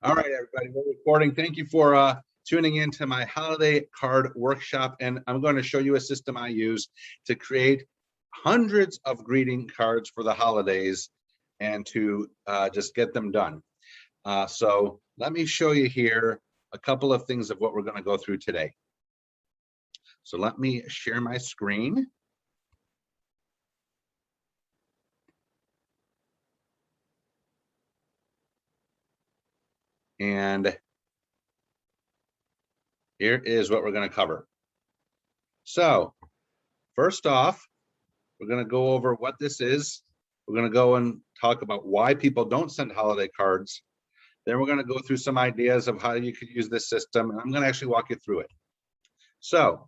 All right, everybody, we're recording. Thank you for tuning in to my holiday card workshop. And I'm going to show you a system I use to create hundreds of greeting cards for the holidays and to just get them done. So let me show you here a couple of things of what we're going to go through today. So let me share my screen. And here is what we're going to cover. So first off, we're going to go over what this is. We're going to go and talk about why people don't send holiday cards. Then we're going to go through some ideas of how you could use this system. And I'm going to actually walk you through it. So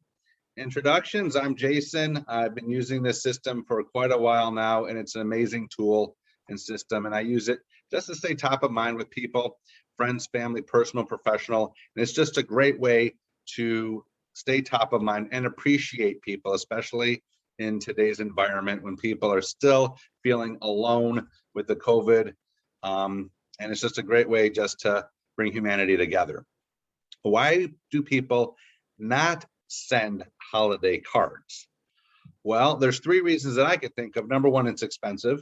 introductions, I'm Jason. I've been using this system for quite a while now, and it's an amazing tool and system. And I use it just to stay top of mind with people, friends, family, personal, professional. And it's just a great way to stay top of mind and appreciate people, especially in today's environment when people are still feeling alone with the COVID. And it's just a great way just to bring humanity together. Why do people not send holiday cards? Well, there's three reasons that I could think of. Number one, it's expensive.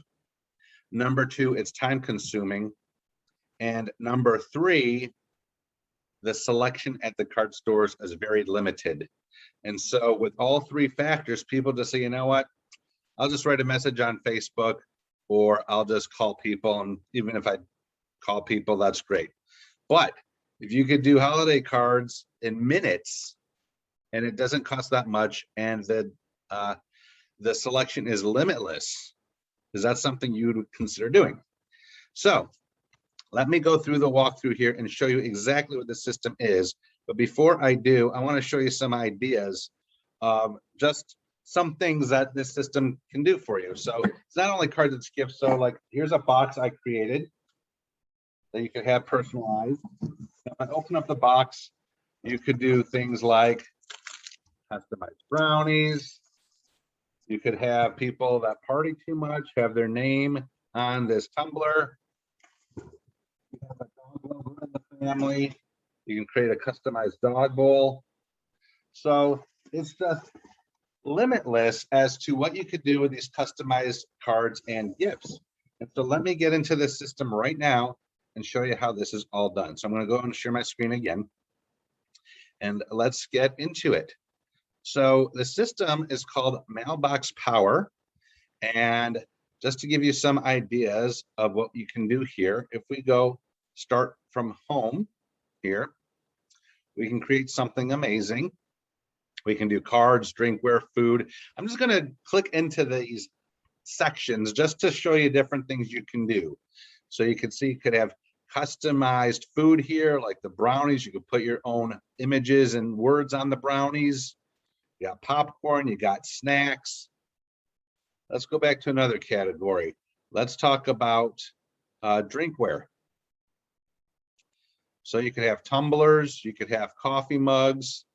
Number two, it's time consuming. And number three, the selection at the card stores is very limited. And so with all three factors, people just say, you know what, I'll just write a message on Facebook, or I'll just call people. And even if I call people, that's great. But if you could do holiday cards in minutes and it doesn't cost that much, and the selection is limitless, is that something you would consider doing? So let me go through the walkthrough here and show you exactly what the system is. But before I do, I want to show you some ideas of just some things that this system can do for you. So it's not only cards, it's gifts. So like, here's a box I created that you could have personalized. If I open up the box, you could do things like customized brownies. You could have people that party too much have their name on this tumbler. You have a dog logo in the family. You can create a customized dog bowl. So it's just limitless as to what you could do with these customized cards and gifts. And so let me get into this system right now and show you how this is all done. So I'm going to go and share my screen again, and let's get into it. So the system is called Mailbox Power. And just to give you some ideas of what you can do here, if we go start from home here, we can create something amazing. We can do cards, drinkware, food. I'm just going to click into these sections just to show you different things you can do. So you can see you could have customized food here, like the brownies. You could put your own images and words on the brownies. You got popcorn, you got snacks. Let's go back to another category. Let's talk about drinkware. So you could have tumblers, you could have coffee mugs,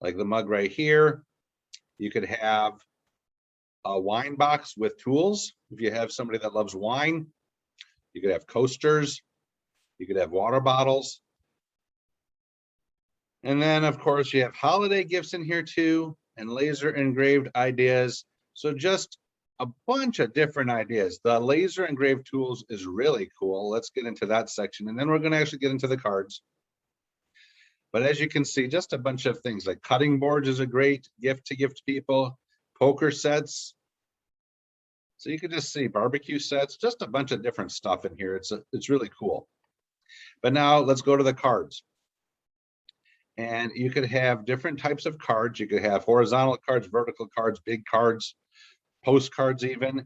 like the mug right here. You could have a wine box with tools. If you have somebody that loves wine, you could have coasters, you could have water bottles. And then of course you have holiday gifts in here too, and laser engraved ideas. So just a bunch of different ideas. The laser engraved tools is really cool. Let's get into that section, and then we're going to actually get into the cards. But as you can see, just a bunch of things like cutting boards is a great gift to give to people. Poker sets. So you can just see barbecue sets, just a bunch of different stuff in here. It's really cool. But now let's go to the cards. And you could have different types of cards. You could have horizontal cards, vertical cards, big cards, postcards even.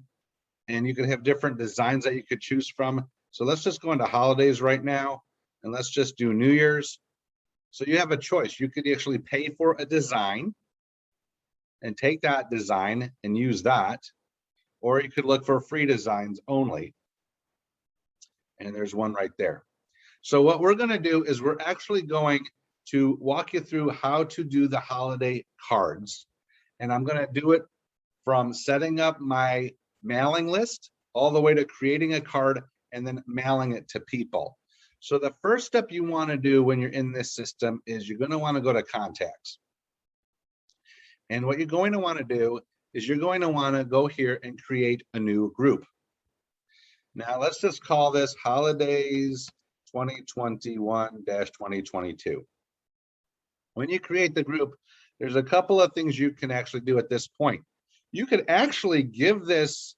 And you could have different designs that you could choose from. So let's just go into holidays right now, and let's just do New Year's. So you have a choice. You could actually pay for a design and take that design and use that, or you could look for free designs only. And there's one right there. So what we're going to do is we're actually going to walk you through how to do the holiday cards. And I'm going to do it from setting up my mailing list all the way to creating a card and then mailing it to people. So the first step you want to do when you're in this system is you're going to want to go to contacts. And what you're going to want to do is you're going to want to go here and create a new group. Now let's just call this Holidays 2021-2022. When you create the group, there's a couple of things you can actually do at this point. You could actually give this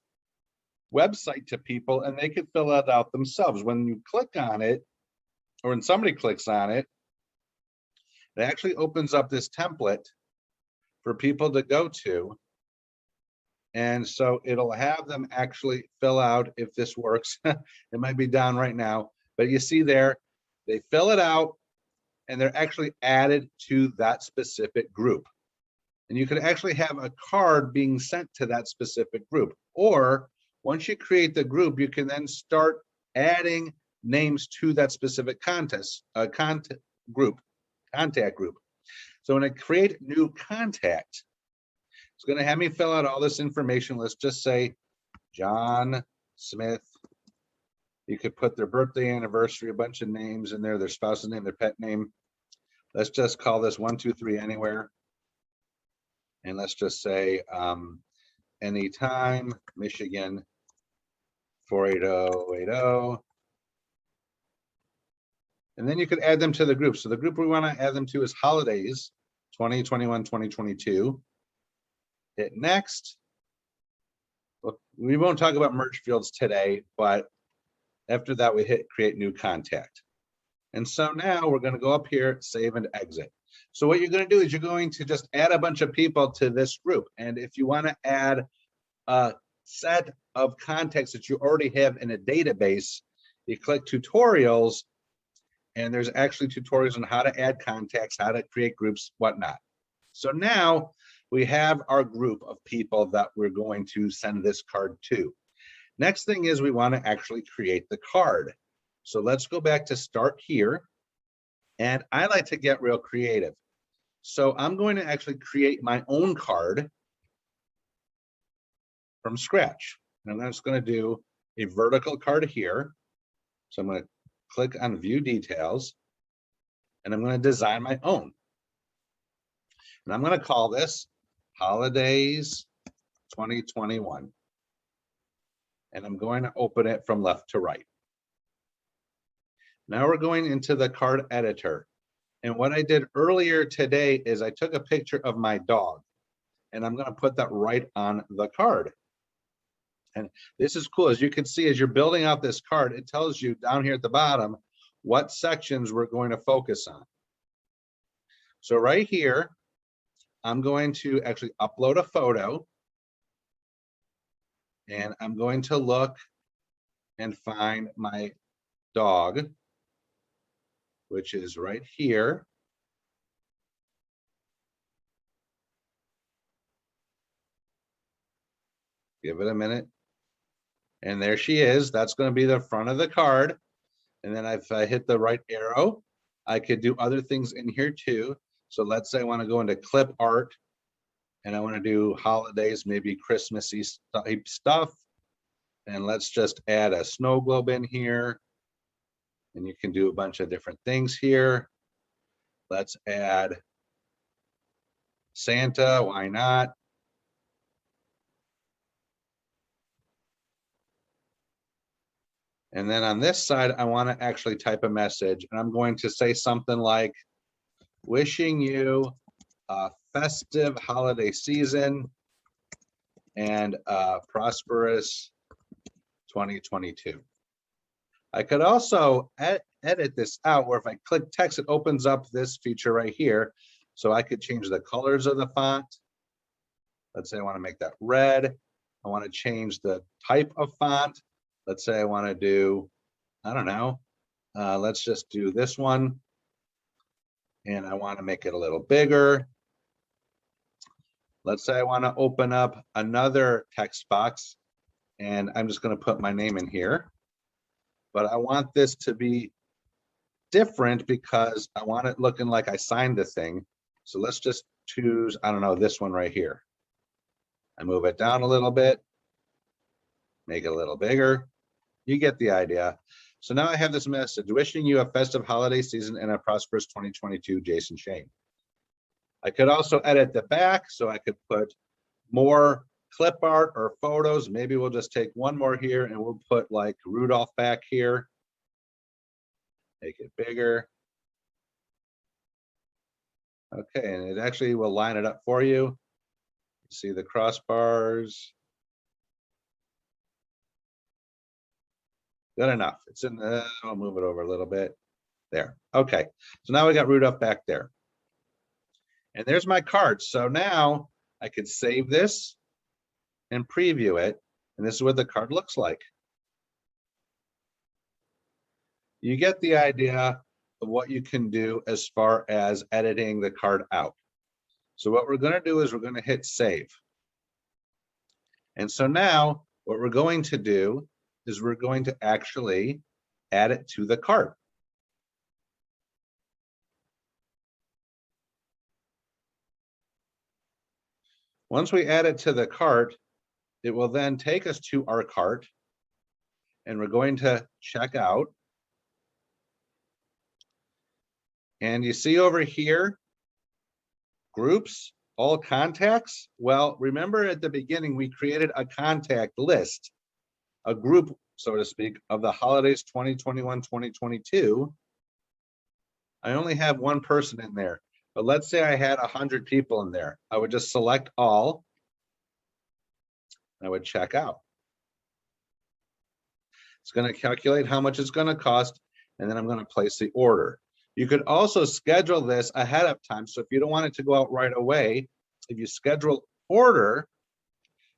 website to people and they could fill it out themselves. When you click on it, or when somebody clicks on it, it actually opens up this template for people to go to. And so it'll have them actually fill out if this works. It might be down right now, but you see there, they fill it out and they're actually added to that specific group. And you can actually have a card being sent to that specific group. Or once you create the group, you can then start adding names to that specific contact group. So when I create new contact, it's going to have me fill out all this information. Let's just say John Smith. You could put their birthday, anniversary, a bunch of names in there, their spouse's name, their pet name. Let's just call this 123 anywhere. And let's just say anytime, Michigan 48080. And then you could add them to the group. So the group we want to add them to is Holidays 2021-2022. Hit next. Look, we won't talk about merge fields today, but after that we hit create new contact. And so now we're going to go up here, save and exit. So what you're going to do is you're going to just add a bunch of people to this group. And if you want to add a set of contacts that you already have in a database, you click tutorials, and there's actually tutorials on how to add contacts, how to create groups, whatnot. So now we have our group of people that we're going to send this card to. Next thing is we want to actually create the card. So let's go back to start here. And I like to get real creative. So I'm going to actually create my own card from scratch. And I'm just going to do a vertical card here. So I'm going to click on view details and I'm going to design my own. And I'm going to call this Holidays 2021. And I'm going to open it from left to right. Now we're going into the card editor. And what I did earlier today is I took a picture of my dog and I'm going to put that right on the card. And this is cool. As you can see, as you're building out this card, it tells you down here at the bottom what sections we're going to focus on. So right here, I'm going to actually upload a photo. And I'm going to look and find my dog, which is right here. Give it a minute. And there she is. That's going to be the front of the card. And then if I hit the right arrow, I could do other things in here too. So let's say I want to go into clip art and I want to do holidays, maybe Christmassy type stuff. And let's just add a snow globe in here. And you can do a bunch of different things here. Let's add Santa, why not? And then on this side, I want to actually type a message. And I'm going to say something like, wishing you a festive holiday season and a prosperous 2022. I could also edit this out where if I click text, it opens up this feature right here. So I could change the colors of the font. Let's say I want to make that red. I want to change the type of font. Let's say I want to do, I don't know, let's just do this one. And I want to make it a little bigger. Let's say I want to open up another text box and I'm just going to put my name in here. But I want this to be different because I want it looking like I signed the thing. So let's just choose, I don't know, this one right here. I move it down a little bit, make it a little bigger. You get the idea. So now I have this message, wishing you a festive holiday season and a prosperous 2022, Jason Shane. I could also edit the back, so I could put more clip art or photos. Maybe we'll just take one more here and we'll put like Rudolph back here. Make it bigger. Okay, and it actually will line it up for you. See the crossbars. Good enough. It's in the, I'll move it over a little bit. There. Okay, so now we got Rudolph back there. And there's my card. So now I could save this and preview it. And this is what the card looks like. You get the idea of what you can do as far as editing the card out. So what we're going to do is we're going to hit save. And so now what we're going to do is we're going to actually add it to the cart. Once we add it to the cart, it will then take us to our cart, and we're going to check out. And you see over here, groups, all contacts. Well, remember at the beginning, we created a contact list, a group, so to speak, of the holidays 2021, 2022. I only have one person in there, but let's say I had 100 people in there. I would just select all. I would check out. It's going to calculate how much it's going to cost, and then I'm going to place the order. You could also schedule this ahead of time. So if you don't want it to go out right away, if you schedule order,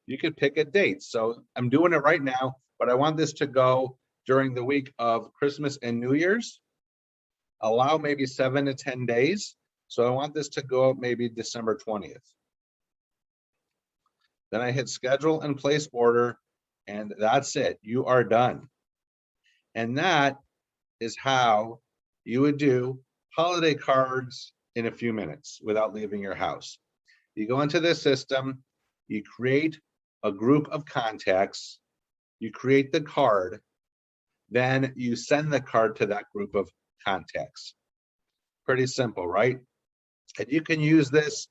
you could pick a date. So I'm doing it right now, but I want this to go during the week of Christmas and New Year's. Allow maybe 7 to 10 days. So I want this to go out maybe December 20th. Then I hit schedule and place order, and that's it. You are done. And that is how you would do holiday cards in a few minutes without leaving your house. You go into this system, you create a group of contacts, you create the card, then you send the card to that group of contacts. Pretty simple, right? And you can use this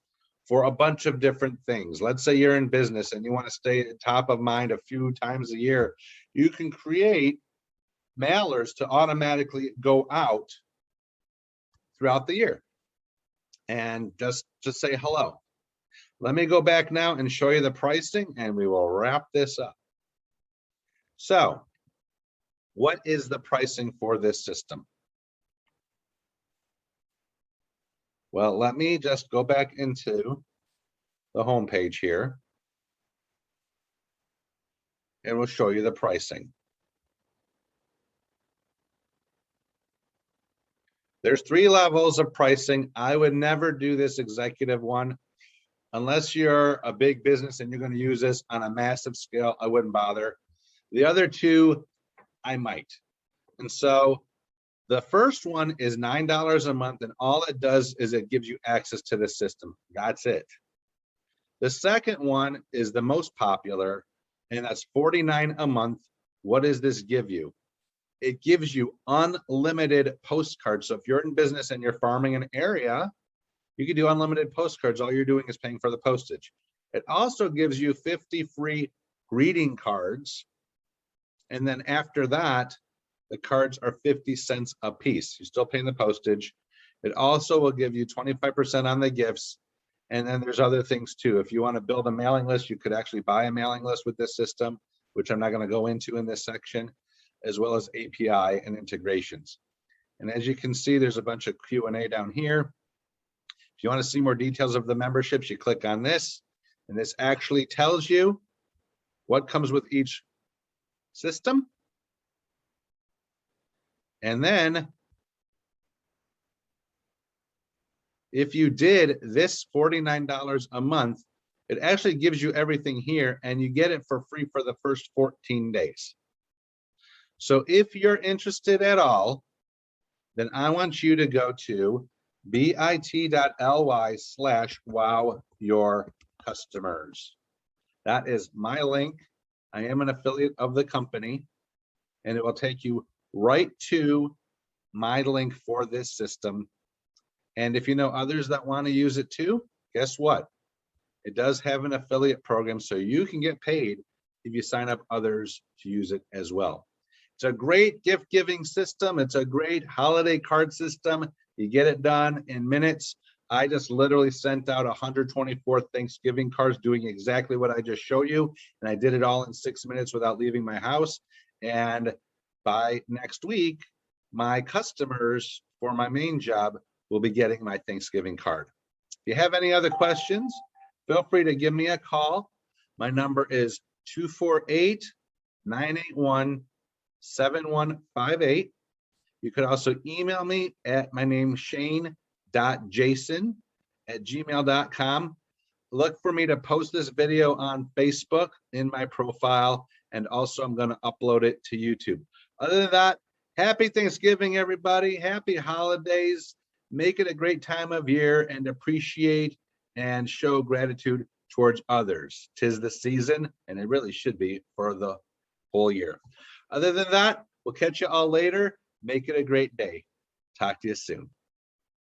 for a bunch of different things. Let's say you're in business and you want to stay top of mind a few times a year. You can create mailers to automatically go out throughout the year and just say hello. Let me go back now and show you the pricing, and we will wrap this up. So what is the pricing for this system? Well, let me just go back into the home page here, and we'll show you the pricing. There's 3 levels of pricing. I would never do this executive one unless you're a big business and you're going to use this on a massive scale. I wouldn't bother. The other 2, I might. And so the first one is $9 a month, and all it does is it gives you access to the system. That's it. The second one is the most popular, and that's $49 a month. What does this give you? It gives you unlimited postcards. So if you're in business and you're farming an area, you can do unlimited postcards. All you're doing is paying for the postage. It also gives you 50 free greeting cards. And then after that, the cards are 50 cents a piece. You're still paying the postage. It also will give you 25% on the gifts. And then there's other things too. If you want to build a mailing list, you could actually buy a mailing list with this system, which I'm not going to go into in this section, as well as API and integrations. And as you can see, there's a bunch of Q&A down here. If you want to see more details of the memberships, you click on this, and this actually tells you what comes with each system. And then if you did this $49 a month, it actually gives you everything here, and you get it for free for the first 14 days. So if you're interested at all, then I want you to go to bit.ly/wowyourcustomers. That is my link. I am an affiliate of the company, and it will take you right to my link for this system. And if you know others that want to use it too, guess what? It does have an affiliate program, so you can get paid if you sign up others to use it as well. It's a great gift giving system. It's a great holiday card system. You get it done in minutes. I just literally sent out 124 Thanksgiving cards doing exactly what I just showed you. And I did it all in 6 minutes without leaving my house. And by next week, my customers for my main job will be getting my Thanksgiving card. If you have any other questions, feel free to give me a call. My number is 248-981-7158. You could also email me at my name, shain.jason@gmail.com. Look for me to post this video on Facebook in my profile, and also I'm going to upload it to YouTube. Other than that, happy Thanksgiving, everybody. Happy holidays. Make it a great time of year and appreciate and show gratitude towards others. 'Tis the season, and it really should be for the whole year. Other than that, we'll catch you all later. Make it a great day. Talk to you soon.